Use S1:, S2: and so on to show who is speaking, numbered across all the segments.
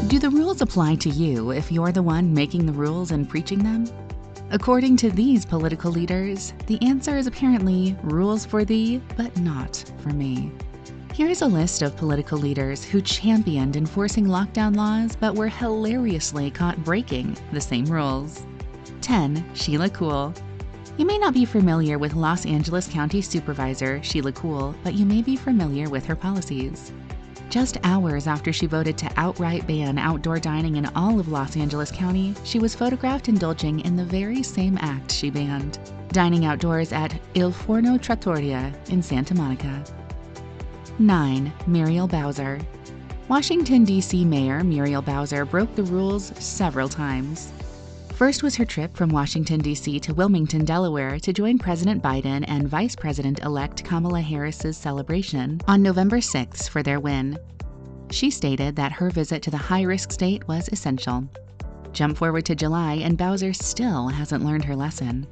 S1: Do the rules apply to you if you're the one making the rules and preaching them? According to these political leaders, the answer is apparently rules for thee, but not for me. Here's a list of political leaders who championed enforcing lockdown laws but were hilariously caught breaking the same rules. 10. Sheila Kuehl. You may not be familiar with Los Angeles County Supervisor Sheila Kuehl, but you may be familiar with her policies. Just hours after she voted to outright ban outdoor dining in all of Los Angeles County, she was photographed indulging in the very same act she banned, dining outdoors at Il Forno Trattoria in Santa Monica. 9. Muriel Bowser. Washington, D.C. Mayor Muriel Bowser broke the rules several times. First was her trip from Washington, D.C. to Wilmington, Delaware to join President Biden and Vice President-elect Kamala Harris's celebration on November 6 for their win. She stated that her visit to the high-risk state was essential. Jump forward to July and Bowser still hasn't learned her lesson.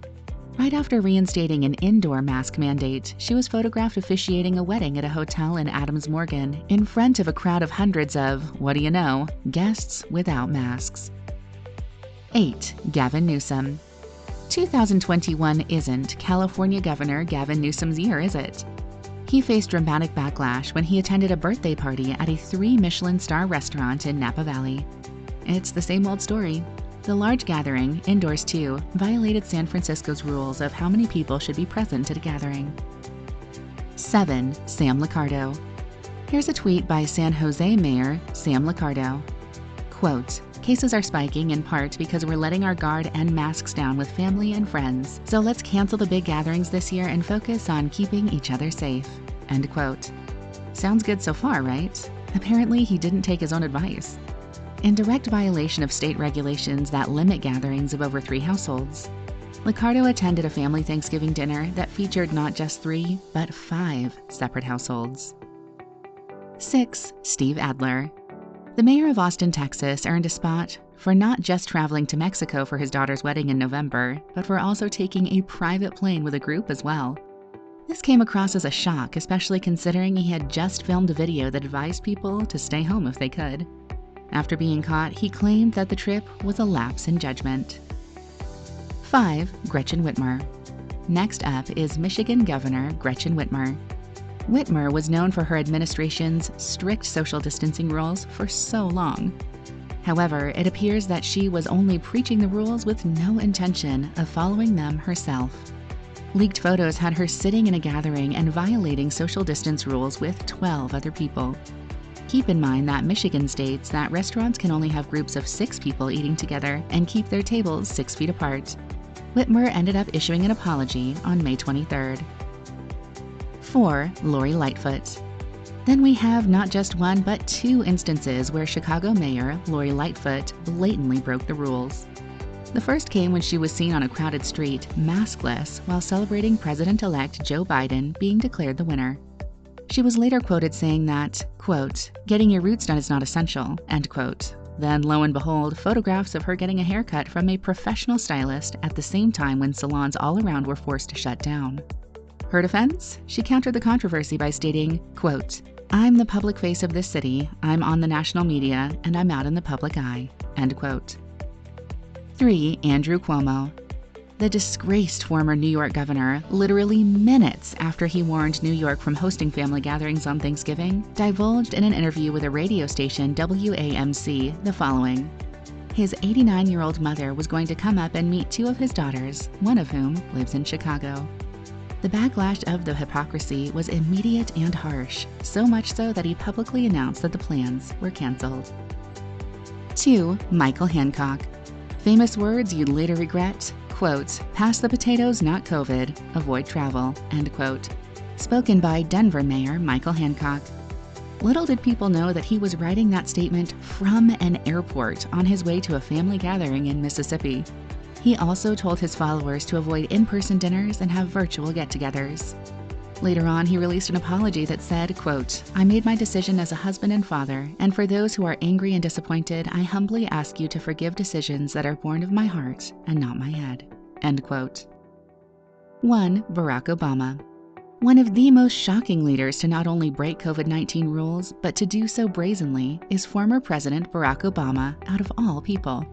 S1: Right after reinstating an indoor mask mandate, she was photographed officiating a wedding at a hotel in Adams Morgan in front of a crowd of hundreds of, what do you know, guests without masks. 8. Gavin Newsom. 2021 isn't California Governor Gavin Newsom's year, is it? He faced dramatic backlash when he attended a birthday party at a 3 Michelin star restaurant in Napa Valley. It's the same old story. The large gathering, indoors too, violated San Francisco's rules of how many people should be present at a gathering. 7. Sam Licardo. Here's a tweet by San Jose Mayor Sam Licardo. Quote, cases are spiking in part because we're letting our guard and masks down with family and friends, so let's cancel the big gatherings this year and focus on keeping each other safe. End quote. Sounds good so far, right? Apparently he didn't take his own advice. In direct violation of state regulations that limit gatherings of over 3 households, Licardo attended a family Thanksgiving dinner that featured not just 3, but 5 separate households. 6. Steve Adler. The mayor of Austin, Texas earned a spot for not just traveling to Mexico for his daughter's wedding in November, but for also taking a private plane with a group as well. This came across as a shock, especially considering he had just filmed a video that advised people to stay home if they could. After being caught, he claimed that the trip was a lapse in judgment. 5. Gretchen Whitmer. Next up is Michigan Governor Gretchen Whitmer. Whitmer was known for her administration's strict social distancing rules for so long. However, it appears that she was only preaching the rules with no intention of following them herself. Leaked photos had her sitting in a gathering and violating social distance rules with 12 other people. Keep in mind that Michigan states that restaurants can only have groups of 6 people eating together and keep their tables 6 feet apart. Whitmer ended up issuing an apology on May 23rd. 4. Lori Lightfoot. Then we have not just 1 but 2 instances where Chicago Mayor Lori Lightfoot blatantly broke the rules. The first came when she was seen on a crowded street, maskless, while celebrating President-elect Joe Biden being declared the winner. She was later quoted saying that, quote, getting your roots done is not essential, end quote. Then, lo and behold, photographs of her getting a haircut from a professional stylist at the same time when salons all around were forced to shut down. Her defense? She countered the controversy by stating, quote, I'm the public face of this city, I'm on the national media, and I'm out in the public eye, end quote. 3. Andrew Cuomo. The disgraced former New York governor, literally minutes after he warned New York from hosting family gatherings on Thanksgiving, divulged in an interview with a radio station WAMC the following. His 89-year-old mother was going to come up and meet 2 of his daughters, one of whom lives in Chicago. The backlash of the hypocrisy was immediate and harsh, so much so that he publicly announced that the plans were canceled. 2. Michael Hancock. Famous words you'd later regret, quote, pass the potatoes, not COVID, avoid travel, end quote. Spoken by Denver Mayor Michael Hancock. Little did people know that he was writing that statement from an airport on his way to a family gathering in Mississippi. He also told his followers to avoid in-person dinners and have virtual get-togethers. Later on, he released an apology that said, quote, I made my decision as a husband and father, and for those who are angry and disappointed, I humbly ask you to forgive decisions that are born of my heart and not my head, end quote. 1. Barack Obama. One of the most shocking leaders to not only break COVID-19 rules, but to do so brazenly is former President Barack Obama, out of all people.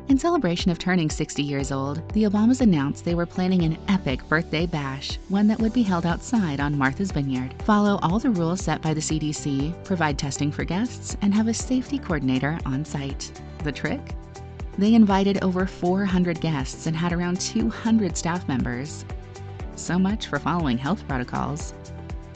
S1: In celebration of turning 60 years old, the Obamas announced they were planning an epic birthday bash, one that would be held outside on Martha's Vineyard, follow all the rules set by the CDC, provide testing for guests, and have a safety coordinator on site. The trick? They invited over 400 guests and had around 200 staff members. So much for following health protocols.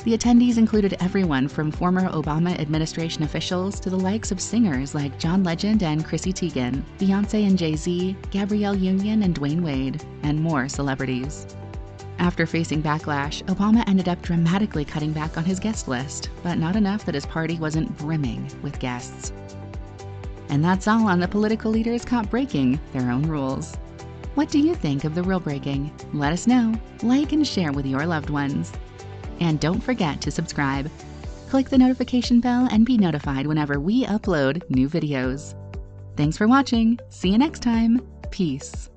S1: The attendees included everyone from former Obama administration officials to the likes of singers like John Legend and Chrissy Teigen, Beyoncé and Jay-Z, Gabrielle Union and Dwayne Wade, and more celebrities. After facing backlash, Obama ended up dramatically cutting back on his guest list, but not enough that his party wasn't brimming with guests. And that's all on the political leaders caught breaking their own rules. What do you think of the rule breaking? Let us know. Like and share with your loved ones. And don't forget to subscribe. Click the notification bell and be notified whenever we upload new videos. Thanks for watching. See you next time. Peace.